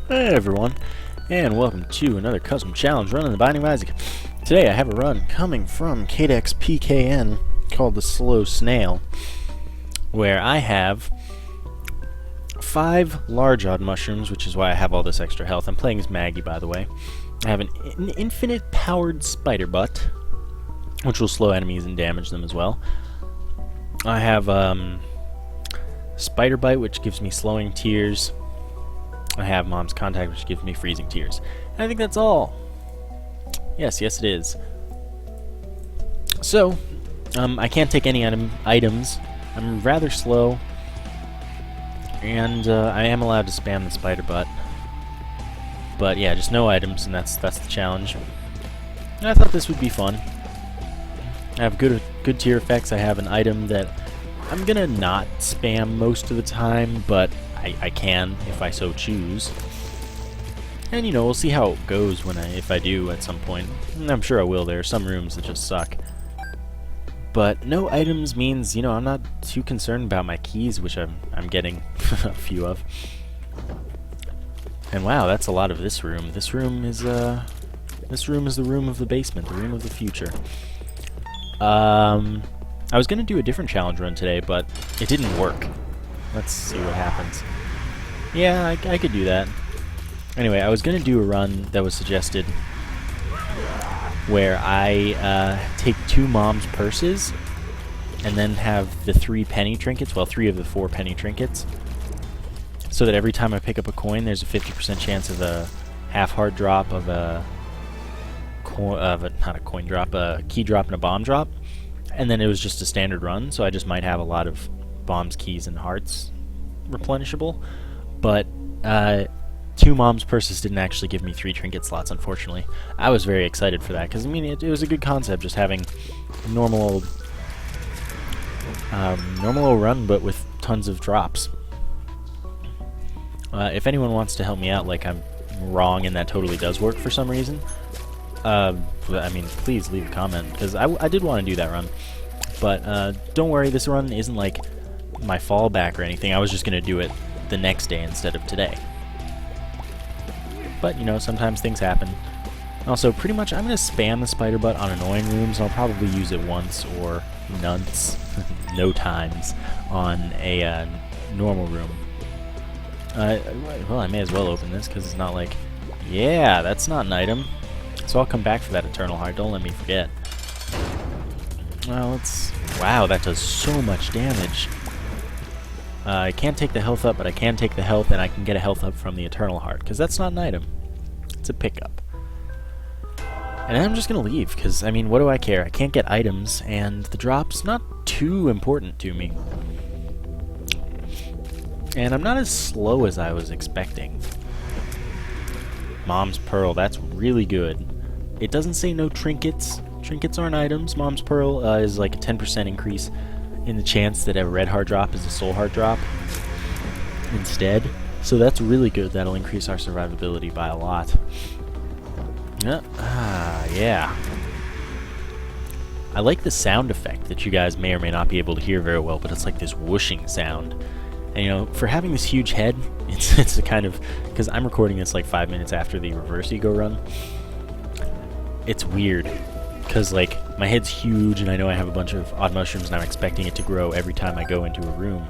Hey everyone, and welcome to another custom challenge run in the Binding of Isaac. Today I have a run coming from Cadex PKN called the Slow Snail, where I have 5 large odd mushrooms, which is why I have all this extra health. I'm playing as Maggie, by the way. I have an infinite powered spider butt, which will slow enemies and damage them as well. I have Spider Bite, which gives me slowing tears. I have Mom's Contact, which gives me freezing tears. And I think that's all. Yes, it is. So, I can't take any items. I'm rather slow. And I am allowed to spam the spider butt. But yeah, just no items, and that's the challenge. And I thought this would be fun. I have good tier effects. I have an item that I'm gonna not spam most of the time, but I can if I so choose. And you know, we'll see how it goes if I do at some point. And I'm sure I will. There are some rooms that just suck. But no items means, you know, I'm not too concerned about my keys, which I'm getting a few of. And wow, that's a lot of this room. This room is the room of the basement, the room of the future. I was gonna do a different challenge run today, but it didn't work. Let's see what happens. Yeah, I could do that. Anyway, I was gonna do a run that was suggested where I take 2 Mom's purses and then have the 3 penny trinkets, well, 3 of the 4 penny trinkets, so that every time I pick up a coin, there's a 50% chance of a half-hard drop of a not a coin drop, a key drop and a bomb drop. And then it was just a standard run, so I just might have a lot of bombs, keys, and hearts replenishable. But 2 Mom's purses didn't actually give me 3 trinket slots, unfortunately. I was very excited for that, because I mean, it was a good concept, just having a normal old run, but with tons of drops. If anyone wants to help me out, like I'm wrong and that totally does work for some reason, I mean, please leave a comment, because I did want to do that run. But don't worry, this run isn't like my fallback or anything. I was just going to do it the next day instead of today. But, you know, sometimes things happen. Also, pretty much I'm going to spam the spider butt on annoying rooms. I'll probably use it once or nunts, no times, on a normal room. Well, I may as well open this, because it's not like... Yeah, that's not an item. So I'll come back for that Eternal Heart, don't let me forget. Well, let's... Wow, that does so much damage. I can't take the health up, but I can take the health, and I can get a health up from the Eternal Heart, because that's not an item. It's a pickup. And I'm just going to leave, because, I mean, what do I care? I can't get items, and the drop's not too important to me. And I'm not as slow as I was expecting. Mom's Pearl, that's really good. It doesn't say no trinkets. Trinkets aren't items. Mom's Pearl is like a 10% increase in the chance that a red heart drop is a soul heart drop instead. So that's really good. That'll increase our survivability by a lot. Yeah. I like the sound effect that you guys may or may not be able to hear very well, but it's like this whooshing sound. And you know, for having this huge head, it's a kind of... Because I'm recording this like 5 minutes after the reverse ego run. It's weird. Because, like, my head's huge, and I know I have a bunch of odd mushrooms, and I'm expecting it to grow every time I go into a room.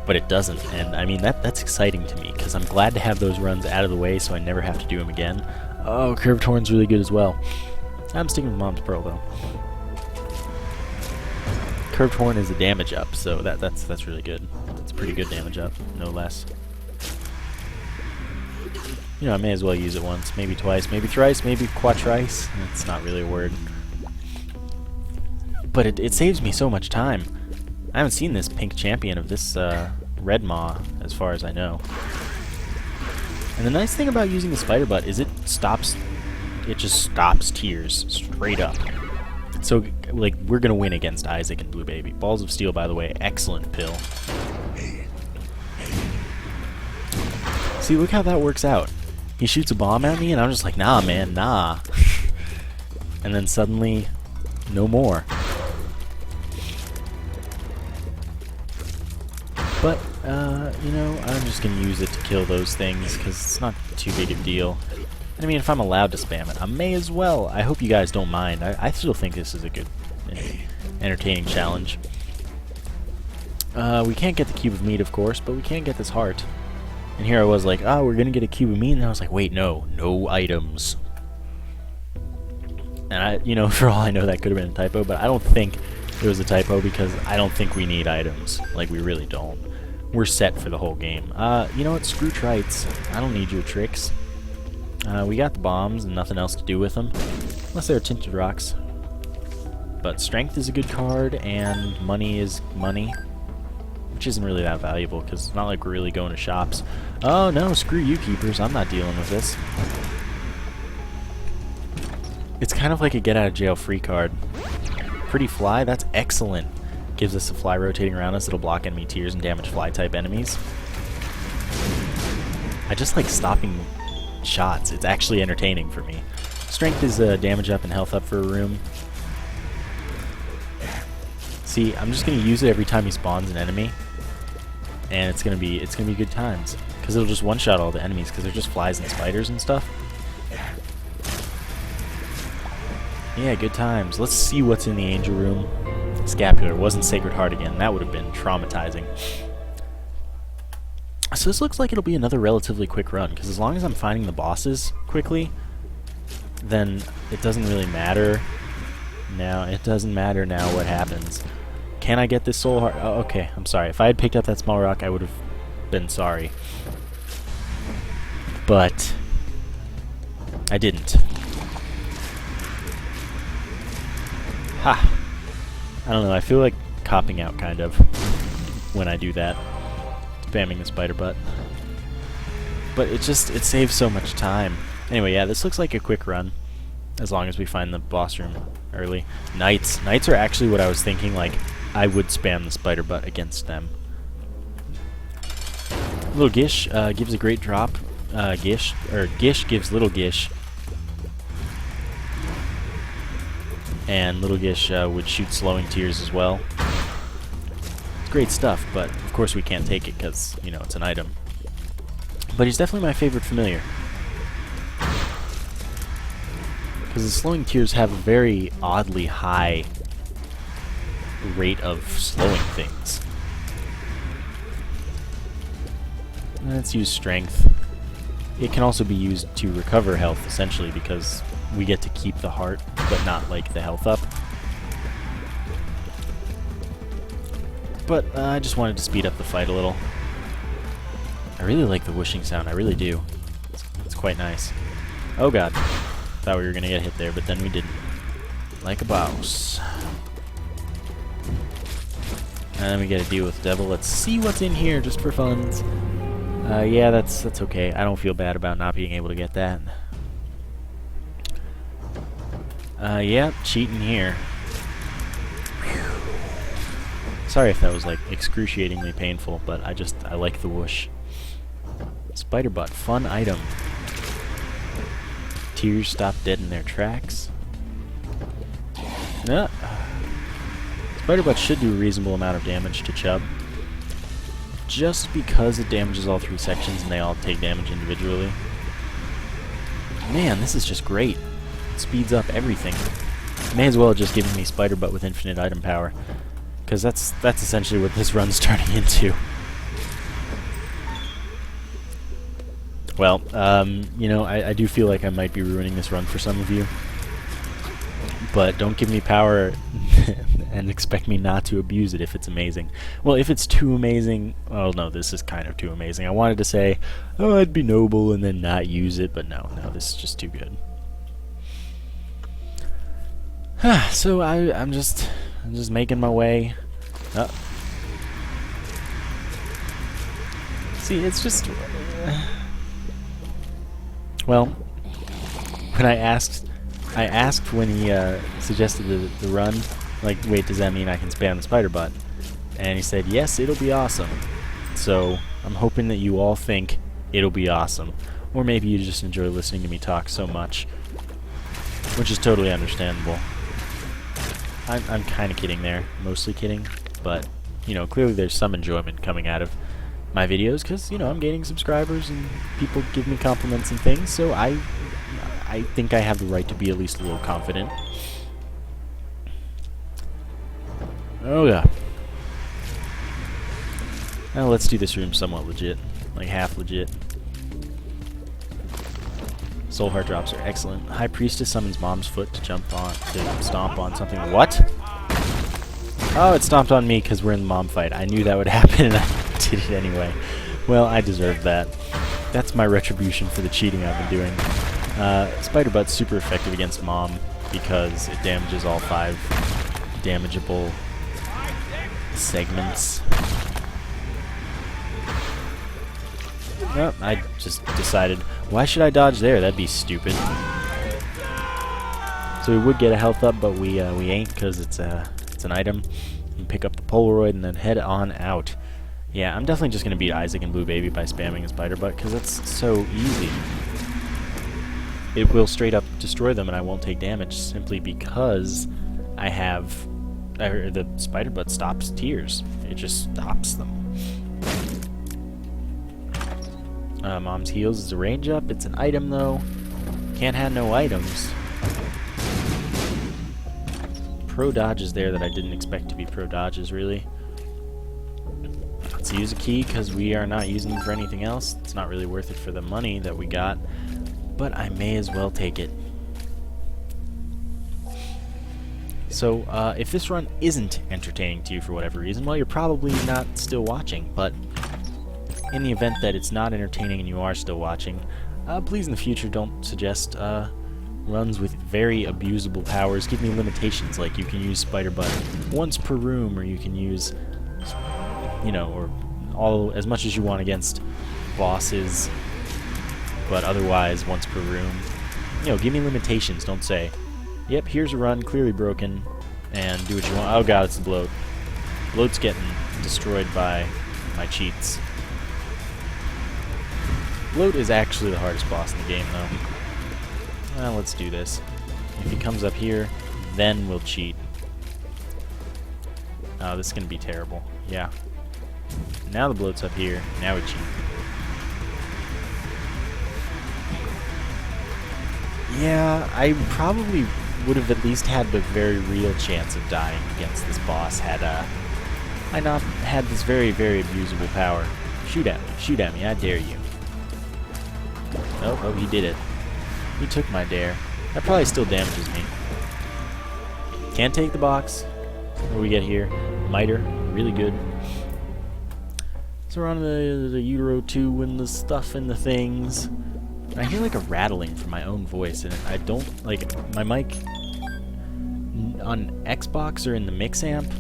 But it doesn't. And, I mean, that's exciting to me, because I'm glad to have those runs out of the way so I never have to do them again. Oh, Curved Horn's really good as well. I'm sticking with Mom's Pearl, though. Curved Horn is a damage up, so that's really good. It's a pretty good damage up, no less. You know, I may as well use it once, maybe twice, maybe thrice, maybe quatrice. It's not really a word. But it saves me so much time. I haven't seen this pink champion of this red maw, as far as I know. And the nice thing about using the spider butt is it just stops tears straight up. So, like, we're gonna win against Isaac and Blue Baby. Balls of Steel, by the way, excellent pill. See, look how that works out. He shoots a bomb at me, and I'm just like, nah, man, nah. And then suddenly, no more. But, you know, I'm just going to use it to kill those things, because it's not too big a deal. And I mean, if I'm allowed to spam it, I may as well. I hope you guys don't mind. I still think this is a good, entertaining challenge. We can't get the cube of meat, of course, but we can get this heart. And here I was like, oh, we're gonna get a cube of meat, and I was like, wait, no items. And you know, for all I know, that could have been a typo, but I don't think it was a typo because I don't think we need items. Like, we really don't. We're set for the whole game. You know what? Screw trites. I don't need your tricks. We got the bombs and nothing else to do with them, unless they're tinted rocks. But strength is a good card, and money is money, which isn't really that valuable because it's not like we're really going to shops. Oh no, screw you, keepers. I'm not dealing with this. It's kind of like a get-out-of-jail-free card. Pretty fly, that's excellent. Gives us a fly rotating around us. It'll block enemy tiers and damage fly-type enemies. I just like stopping shots. It's actually entertaining for me. Strength is damage up and health up for a room. See, I'm just gonna use it every time he spawns an enemy, and it's gonna be good times because it'll just one-shot all the enemies because they're just flies and spiders and stuff. Yeah, good times. Let's see what's in the angel room. Scapular. Wasn't Sacred Heart again. That would have been traumatizing. So this looks like it'll be another relatively quick run, because as long as I'm finding the bosses quickly, then it doesn't really matter. Now, it doesn't matter now what happens. Can I get this soul heart? Oh, okay, I'm sorry. If I had picked up that small rock, I would have been sorry. But I didn't. Ha! I don't know, I feel like copping out, kind of, when I do that. Spamming the spider butt. But it saves so much time. Anyway, yeah, this looks like a quick run, as long as we find the boss room early. Knights. Knights are actually what I was thinking, like, I would spam the spider butt against them. Little Gish gives a great drop. Gish gives Little Gish. And Little Gish would shoot slowing tears as well. It's great stuff, but of course we can't take it because, you know, it's an item. But he's definitely my favorite familiar. Because the slowing tears have a very oddly high rate of slowing things. Let's use strength. It can also be used to recover health, essentially, because we get to keep the heart, but not, like, the health up. But I just wanted to speed up the fight a little. I really like the whooshing sound, I really do. It's quite nice. Oh god. Thought we were gonna get hit there, but then we didn't. Like a boss. And then we gotta deal with the devil. Let's see what's in here, just for fun. Yeah, that's okay. I don't feel bad about not being able to get that. Yeah, cheating here. Whew. Sorry if that was, like, excruciatingly painful, but I like the whoosh. Spider butt, fun item. Tears stop dead in their tracks. Spider butt should do a reasonable amount of damage to Chub. Just because it damages all three sections and they all take damage individually. Man, this is just great. It speeds up everything. May as well have just given me Spider Butt with infinite item power, because that's essentially what this run's turning into. Well, you know, I do feel like I might be ruining this run for some of you. But don't give me power and expect me not to abuse it if it's amazing. Well, if it's too amazing... Oh, no, this is kind of too amazing. I wanted to say, oh, I'd be noble and then not use it, but no, this is just too good. So I'm just making my way. See, it's just... Well, when I asked when he suggested the run, like, wait, does that mean I can spam the spider butt? And he said, yes, it'll be awesome. So I'm hoping that you all think it'll be awesome. Or maybe you just enjoy listening to me talk so much, which is totally understandable. I'm kind of kidding there, mostly kidding, but, you know, clearly there's some enjoyment coming out of my videos, because, you know, I'm gaining subscribers and people give me compliments and things, so I think I have the right to be at least a little confident. Oh yeah. Now let's do this room somewhat legit, like half legit. Soul Heart drops are excellent. High Priestess summons Mom's foot to stomp on something. What? Oh, it stomped on me because we're in the mom fight. I knew that would happen and I did it anyway. Well, I deserved that. That's my retribution for the cheating I've been doing. Spider Butt's super effective against Mom because it damages all 5 damageable segments. Nope, I just decided, why should I dodge there? That'd be stupid. So we would get a health up, but we ain't, because it's an item. And pick up the Polaroid and then head on out. Yeah, I'm definitely just going to beat Isaac and Blue Baby by spamming a Spider Butt, because that's so easy. It will straight up destroy them and I won't take damage simply because I have... the Spider Butt stops tears. It just stops them. Mom's heals is a range up. It's an item though. Can't have no items. Pro dodges there that I didn't expect to be pro dodges, really. Let's use a key because we are not using them for anything else. It's not really worth it for the money that we got, but I may as well take it. So, if this run isn't entertaining to you for whatever reason, well, you're probably not still watching, but in the event that it's not entertaining and you are still watching, please in the future don't suggest runs with very abusable powers. Give me limitations, like you can use Spider Butt once per room, or you can use, you know, or all as much as you want against bosses, but otherwise once per room. You know, give me limitations. Don't say, yep, here's a run, clearly broken, and do what you want. Oh god, it's the bloat. Bloat's getting destroyed by my cheats. Bloat is actually the hardest boss in the game, though. Well, let's do this. If he comes up here, then we'll cheat. Oh, this is going to be terrible. Yeah. Now the bloat's up here, now we cheat. Yeah, I probably would have at least had a very real chance of dying against this boss had I not had this very, very abusable power. Shoot at me, I dare you. Oh, he did it. He took my dare. That probably still damages me. Can't take the box. What do we get here? Miter, really good. So we're on the Utero 2 and the stuff and the things. I hear like a rattling from my own voice, and I don't, like, my mic on Xbox or in the mix amp,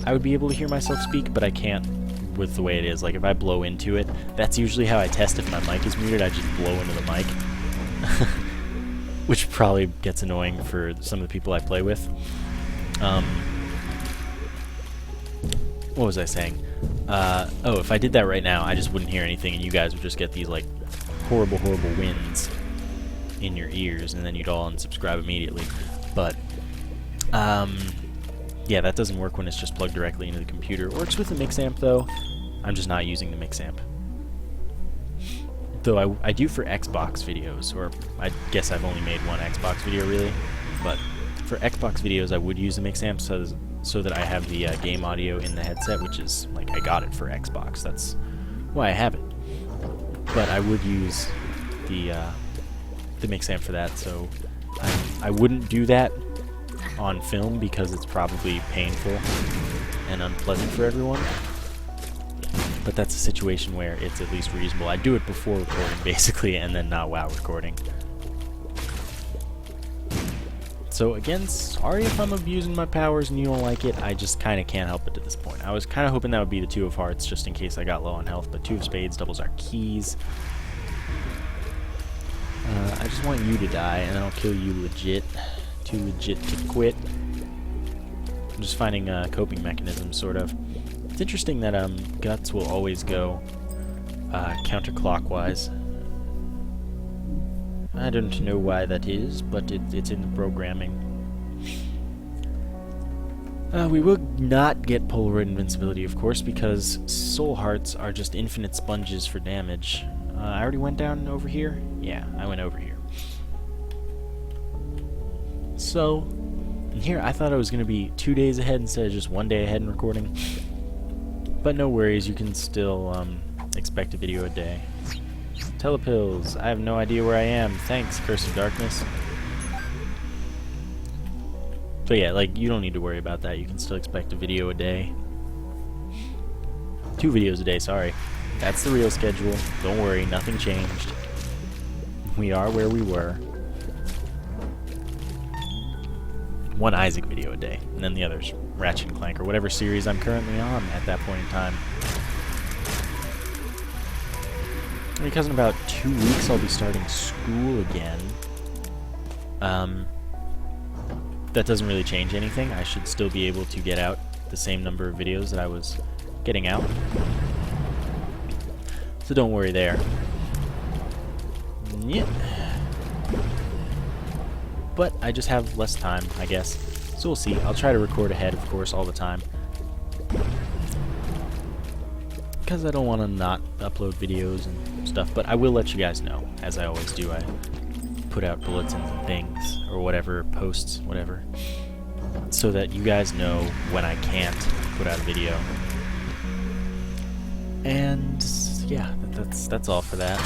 I would be able to hear myself speak, but I can't with the way it is. Like, if I blow into it, that's usually how I test if my mic is muted. I just blow into the mic. Which probably gets annoying for some of the people I play with. What was I saying? Oh, if I did that right now, I just wouldn't hear anything, and you guys would just get these, like, horrible, horrible winds in your ears, and then you'd all unsubscribe immediately. But, yeah, that doesn't work when it's just plugged directly into the computer. It works with the mix amp, though. I'm just not using the mix amp. Though I do for Xbox videos, or I guess I've only made one Xbox video, really. But for Xbox videos, I would use the mix amp so that I have the game audio in the headset, which is, like, I got it for Xbox. That's why I have it. But I would use the mix amp for that, so I wouldn't do that on film because it's probably painful and unpleasant for everyone. But that's a situation where it's at least reasonable. I do it before recording, basically, and then not while recording. So again, sorry if I'm abusing my powers and you don't like it. I just kind of can't help it at this point. I was kind of hoping that would be the 2 of hearts, just in case I got low on health, but 2 of spades doubles our keys. I just want you to die, and then I'll kill you legit. Too legit to quit. I'm just finding coping mechanisms, sort of. It's interesting that guts will always go counterclockwise. I don't know why that is, but it's in the programming. We will not get Polaroid invincibility, of course, because soul hearts are just infinite sponges for damage. I already went down over here? Yeah, I went over here. So, in here I thought I was going to be 2 days ahead instead of just 1 day ahead in recording. But no worries, you can still expect a video a day. Telepills, I have no idea where I am. Thanks, Curse of Darkness. But yeah, like, you don't need to worry about that. You can still expect a video a day. 2 videos a day, sorry. That's the real schedule. Don't worry, nothing changed. We are where we were. 1 Isaac video a day, and then the others Ratchet and Clank, or whatever series I'm currently on at that point in time. Because in about 2 weeks I'll be starting school again. That doesn't really change anything. I should still be able to get out the same number of videos that I was getting out. So don't worry there. Yeah. But I just have less time, I guess. So we'll see. I'll try to record ahead, of course, all the time. Because I don't want to not upload videos and stuff. But I will let you guys know, as I always do. I put out bulletins and things, or whatever, posts, whatever, so that you guys know when I can't put out a video. And yeah, that's all for that.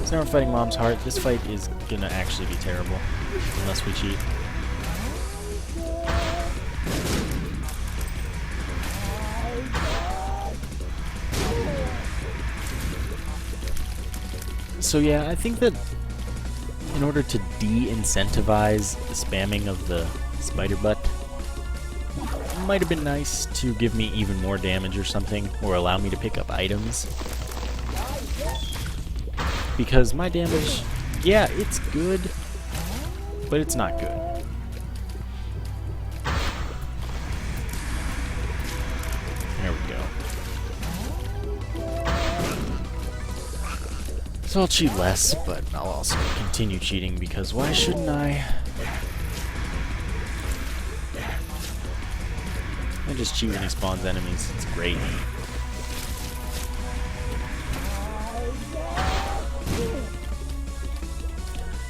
So now we're fighting Mom's Heart. This fight is gonna actually be terrible, unless we cheat. So yeah, I think that in order to de-incentivize the spamming of the spider butt, it might have been nice to give me even more damage or something, or allow me to pick up items. Because my damage, yeah, it's good, but it's not good. There we go. So I'll cheat less, but I'll also continue cheating because why shouldn't I? I just cheat when he spawns enemies. It's great.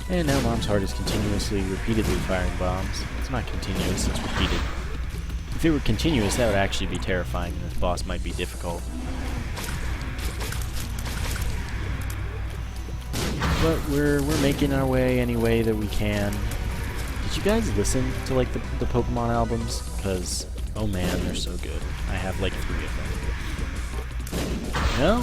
And now Mom's Heart is continuously, repeatedly firing bombs. It's not continuous, it's repeated. If it were continuous, that would actually be terrifying, and this boss might be difficult. But we're making our way any way that we can. Did you guys listen to like the Pokemon albums? Because, oh man, they're so good. I have like 3 of them. No?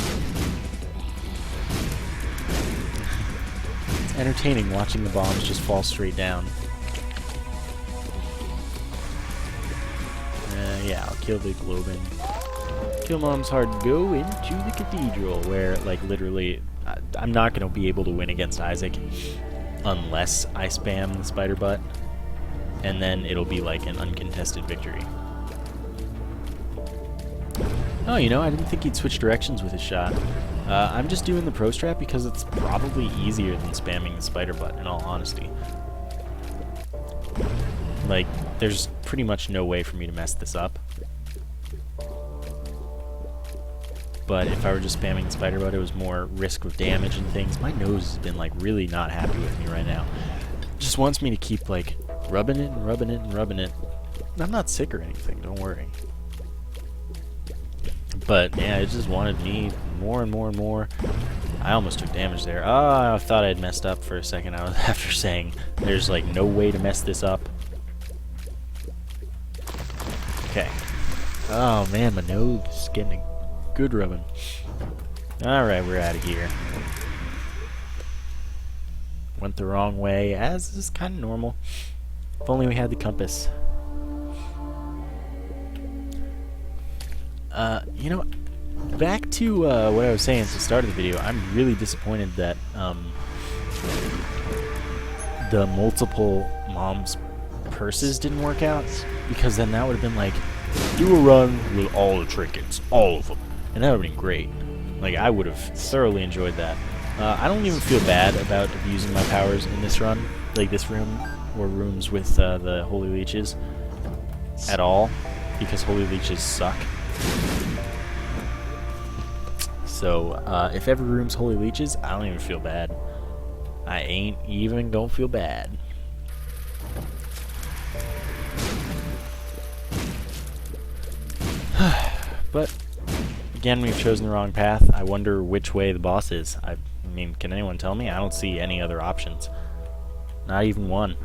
It's entertaining watching the bombs just fall straight down. Yeah, I'll kill the Globin. Kill Mom's Heart, go into the Cathedral, where, like, literally, I'm not going to be able to win against Isaac unless I spam the spider butt, and then it'll be like an uncontested victory. Oh, you know, I didn't think he'd switch directions with his shot. I'm just doing the pro strat because it's probably easier than spamming the spider butt, in all honesty. Like, there's pretty much no way for me to mess this up. But if I were just spamming the spider butt, it was more risk of damage and things. My nose has been, like, really not happy with me right now. It just wants me to keep, like, rubbing it and rubbing it and rubbing it. I'm not sick or anything, don't worry. But, yeah, it just wanted me more and more and more. I almost took damage there. Oh, I thought I had messed up for a second. I was after saying there's, like, no way to mess this up. Okay. Oh, man, my nose is getting a good rubbing. Alright, we're out of here. Went the wrong way, as is kind of normal. If only we had the compass. You know, back to what I was saying at the start of the video, I'm really disappointed that the multiple mom's purses didn't work out, because then that would have been like, do a run with all the trinkets, all of them, and that would have been great. Like, I would have thoroughly enjoyed that. I don't even feel bad about abusing my powers in this run, like this room, or rooms with the Holy Leeches, at all. because holy leeches suck. So if every room's holy leeches, I don't even feel bad. I ain't even gonna feel bad. But again, we've chosen the wrong path. I wonder which way the boss is. I mean, can anyone tell me? I don't see any other options. Not even one.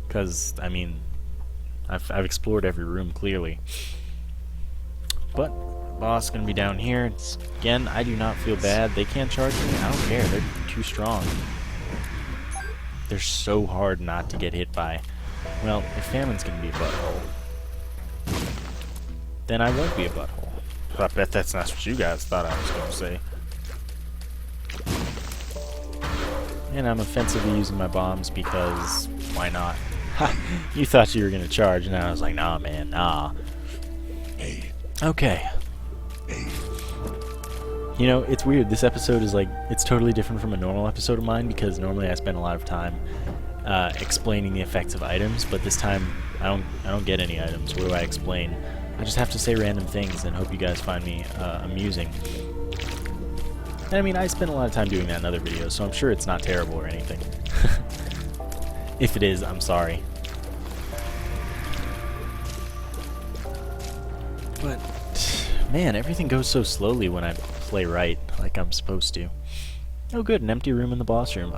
Because, I mean, I've explored every room clearly. But the boss is going to be down here. Again, I do not feel bad. They can't charge me. I don't care. They're too strong. They're so hard not to get hit by. Well, if Famine's going to be a butthole, then I won't be a butthole. I bet that's not what you guys thought I was going to say. And I'm offensively using my bombs because why not? Ha! You thought you were going to charge, and I was like, nah, man, nah. Okay. You know, it's weird. This episode is like, it's totally different from a normal episode of mine because normally I spend a lot of time explaining the effects of items, but this time I don't get any items. What do I explain? I just have to say random things and hope you guys find me amusing. And I mean, I spend a lot of time doing that in other videos, so I'm sure it's not terrible or anything. If it is, I'm sorry. But, man, everything goes so slowly when I play right, like I'm supposed to. Oh good, an empty room in the boss room.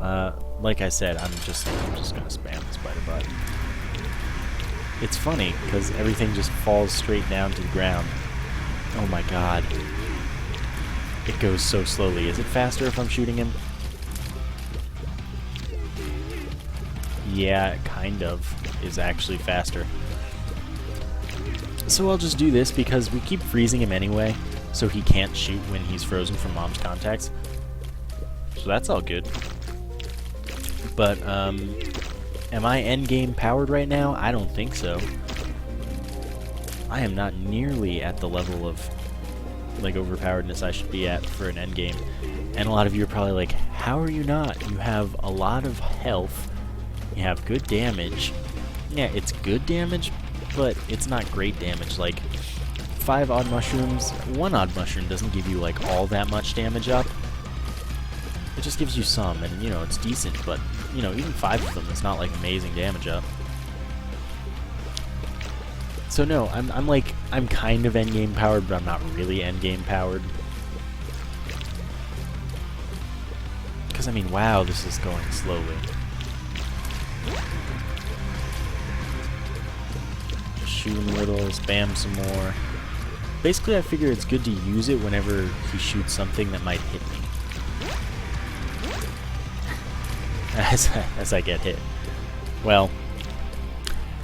Like I said, I'm just gonna spam the spider button. It's funny, because everything just falls straight down to the ground. Oh my god. It goes so slowly. Is it faster if I'm shooting him? Yeah, it kind of is actually faster. So I'll just do this because we keep freezing him anyway, so he can't shoot when he's frozen from mom's contacts. So that's all good. But, am I endgame powered right now? I don't think so. I am not nearly at the level of like overpoweredness I should be at for an endgame. And a lot of you are probably like, how are you not? You have a lot of health. You have good damage. Yeah, it's good damage, but it's not great damage. Like 5 odd mushrooms, 1 odd mushroom doesn't give you like all that much damage up. It just gives you some, and you know, it's decent, but you know, even 5 of them is not like amazing damage up. So no, I'm kind of endgame powered, but I'm not really endgame powered. Because I mean, wow, this is going slowly. Shoot him a little, spam some more. Basically, I figure it's good to use it whenever he shoots something that might hit me. As I get hit. Well,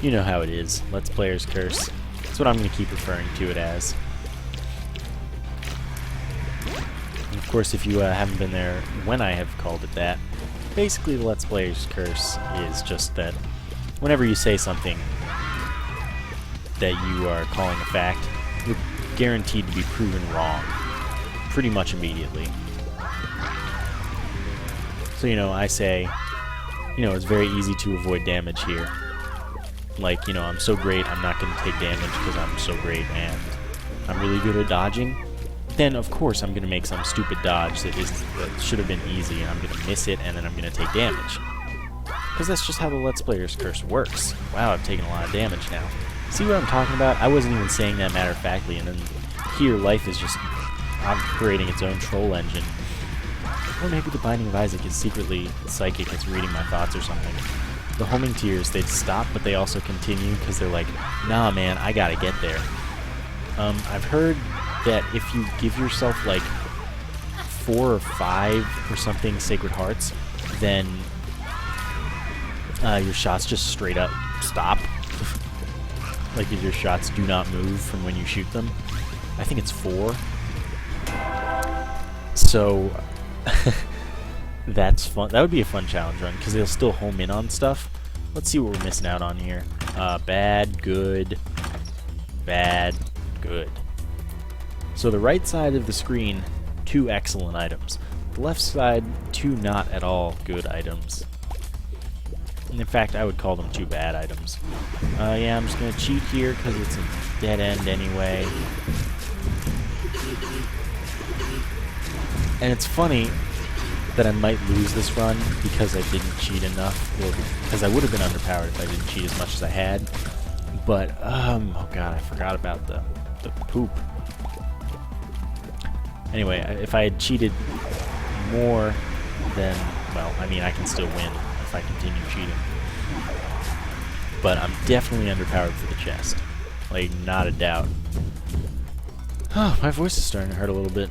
you know how it is. Let's Player's Curse. That's what I'm going to keep referring to it as. And of course, if you haven't been there when I have called it that, basically the Let's Player's Curse is just that whenever you say something that you are calling a fact, you're guaranteed to be proven wrong pretty much immediately. So, you know, I say, you know, it's very easy to avoid damage here. Like, you know, I'm so great, I'm not going to take damage because I'm so great and I'm really good at dodging. Then, of course, I'm going to make some stupid dodge that should have been easy, and I'm going to miss it, and then I'm going to take damage. Because that's just how the Let's Player's Curse works. Wow, I've taken a lot of damage now. See what I'm talking about? I wasn't even saying that matter-of-factly, and then here, life is just creating its own troll engine. Or maybe the Binding of Isaac is secretly psychic, it's reading my thoughts or something. The homing tears, they'd stop, but they also continue because they're like, nah man, I gotta get there. I've heard that if you give yourself like 4 or 5 or something Sacred Hearts, then your shots just straight up stop. Like if your shots do not move from when you shoot them. I think it's 4. So that's fun. That would be a fun challenge run because they'll still home in on stuff. Let's see what we're missing out on here. Bad, good, bad, good. So the right side of the screen, 2 excellent items. The left side, 2 not at all good items. In fact, I would call them 2 bad items. Yeah, I'm just gonna cheat here because it's a dead end anyway. And it's funny that I might lose this run because I didn't cheat enough, or because I would have been underpowered if I didn't cheat as much as I had. But, oh god, I forgot about the poop. Anyway, if I had cheated more, then, well, I mean, I can still win if I continue cheating. But I'm definitely underpowered for the chest. Like, not a doubt. Oh, my voice is starting to hurt a little bit.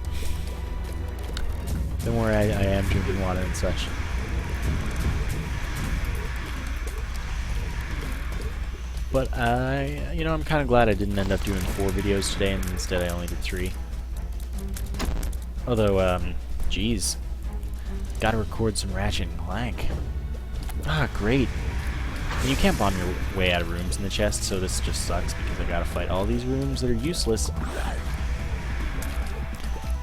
Don't worry, I am drinking water and such. But you know, I'm kind of glad I didn't end up doing 4 videos today, and instead I only did 3. Although, geez, gotta record some Ratchet and Clank. Ah, great. And you can't bomb your way out of rooms in the chest, so this just sucks because I gotta fight all these rooms that are useless.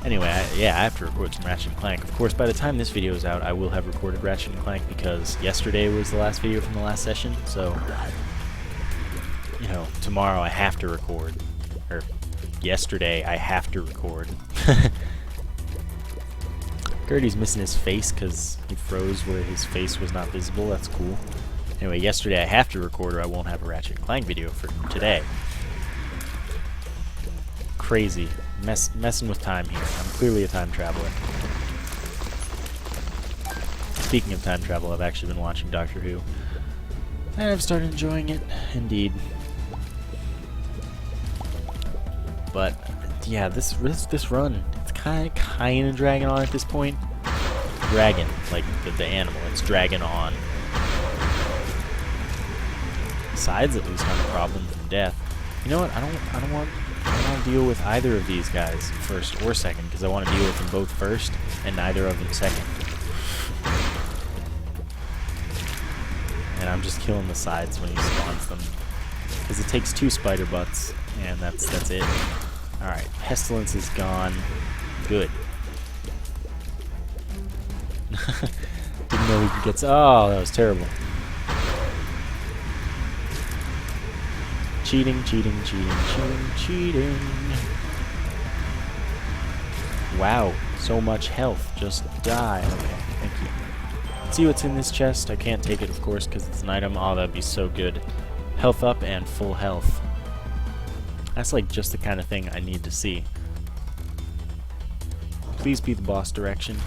Anyway, yeah, I have to record some Ratchet and Clank. Of course, by the time this video is out, I will have recorded Ratchet and Clank because yesterday was the last video from the last session, so, you know, tomorrow I have to record. Or, yesterday I have to record. Gertie's missing his face because he froze where his face was not visible. That's cool. Anyway, yesterday I have to record or I won't have a Ratchet and Clank video for today. Crazy. Messing with time here. I'm clearly a time traveler. Speaking of time travel, I've actually been watching Doctor Who. And I've started enjoying it, indeed. But, yeah, this run, it's kind of dragging on at this point. Dragging, like the animal, it's dragging on. Sides at least aren't a problem from death. You know what? I don't want to deal with either of these guys first or second because I want to deal with them both first and neither of them second. And I'm just killing the sides when he spawns them because it takes 2 spider butts and that's it. All right, pestilence is gone. Good. Didn't know we could get. Oh, that was terrible. Cheating. Wow, so much health. Just die. Okay, thank you. Let's see what's in this chest. I can't take it, of course, because it's an item. Oh, that'd be so good. Health up and full health. That's like just the kind of thing I need to see. Please be the boss direction.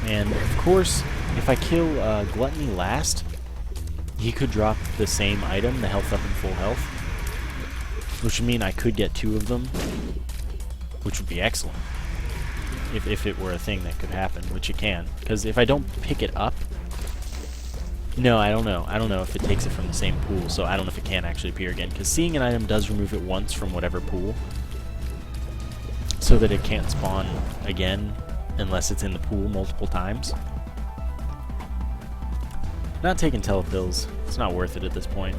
And, of course, if I kill Gluttony last, he could drop the same item, the health up and full health, which would mean I could get 2 of them, which would be excellent, if it were a thing that could happen, which it can, because if I don't pick it up, no, I don't know if it takes it from the same pool, so I don't know if it can actually appear again, because seeing an item does remove it once from whatever pool, so that it can't spawn again unless it's in the pool multiple times. Not taking telepills. It's not worth it at this point.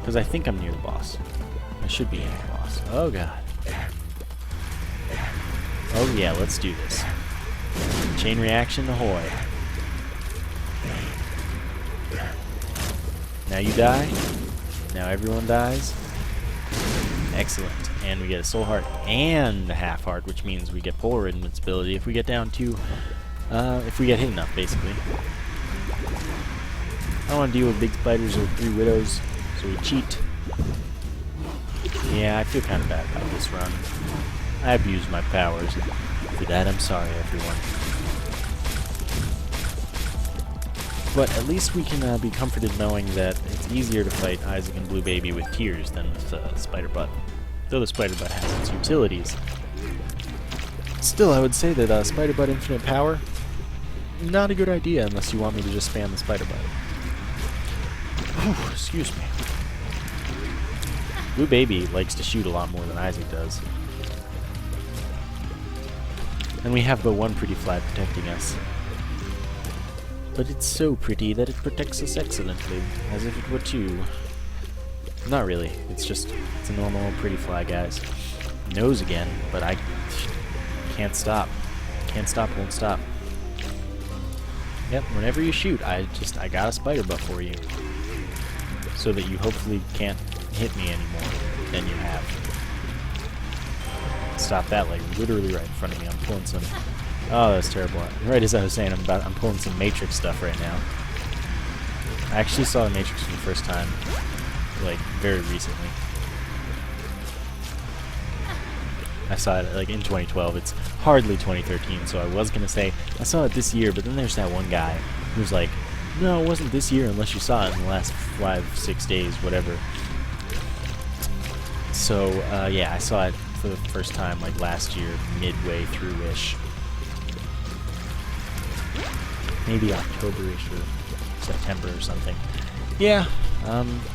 Because I think I'm near the boss. I should be near the boss. Oh god. Oh yeah, let's do this. Chain reaction, ahoy. Now you die. Now everyone dies. Excellent. And we get a soul heart and a half heart, which means we get polar invincibility if we get down to, if we get hit enough, basically. I don't want to deal with big spiders or 3 widows, so we cheat. Yeah, I feel kind of bad about this run. I abused my powers. For that, I'm sorry, everyone. But at least we can be comforted knowing that it's easier to fight Isaac and Blue Baby with tears than with Spider Butt. Though the Spider Butt has its utilities. Still, I would say that Spider Butt Infinite Power, not a good idea unless you want me to just spam the Spider Butt. Oh, excuse me. Blue Baby likes to shoot a lot more than Isaac does. And we have but one pretty flag protecting us. But it's so pretty that it protects us excellently, as if it were 2. Not really, it's a normal pretty fly, guys. Nose again, but I can't stop. Can't stop, won't stop. Yep, whenever you shoot, I got a spider buff for you. So that you hopefully can't hit me anymore than you have. Stop that, like, literally right in front of me. I'm pulling some... Oh, that's terrible. Right as I was saying, I'm pulling some Matrix stuff right now. I actually saw the Matrix for the first time, like, very recently. I saw it, like, in 2012. It's hardly 2013, so I was gonna say I saw it this year, but then there's that one guy who's like, no, it wasn't this year unless you saw it in the last 5-6 days, whatever. So, yeah, I saw it for the first time, like, last year, midway through-ish. Maybe October-ish or September or something. Yeah,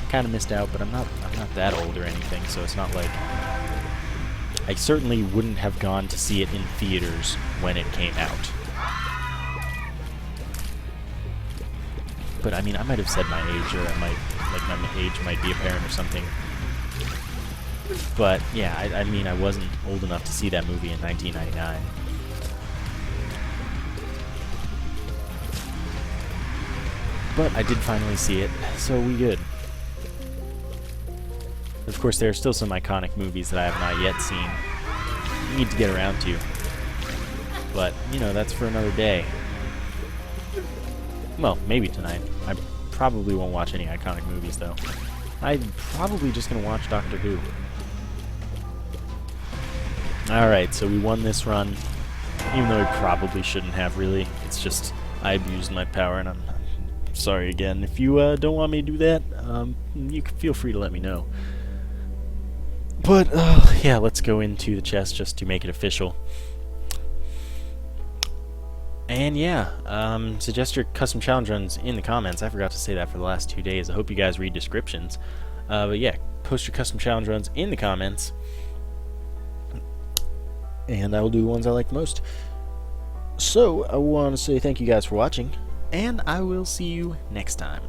kind of missed out, but I'm not that old or anything, so it's not like... I certainly wouldn't have gone to see it in theaters when it came out. But I mean, I might have said my age, or I might, like, my age might be apparent or something. But yeah, I mean, I wasn't old enough to see that movie in 1999. But I did finally see it, so we good. Of course, there are still some iconic movies that I have not yet seen. I need to get around to. But, you know, that's for another day. Well, maybe tonight. I probably won't watch any iconic movies, though. I'm probably just going to watch Doctor Who. Alright, so we won this run. Even though we probably shouldn't have, really. It's just, I abused my power, and I'm sorry again. If you don't want me to do that, you can feel free to let me know. But, yeah, let's go into the chest just to make it official. And yeah, suggest your custom challenge runs in the comments. I forgot to say that for the last 2 days. I hope you guys read descriptions. But yeah, post your custom challenge runs in the comments. And I will do the ones I like the most. So, I want to say thank you guys for watching. And I will see you next time.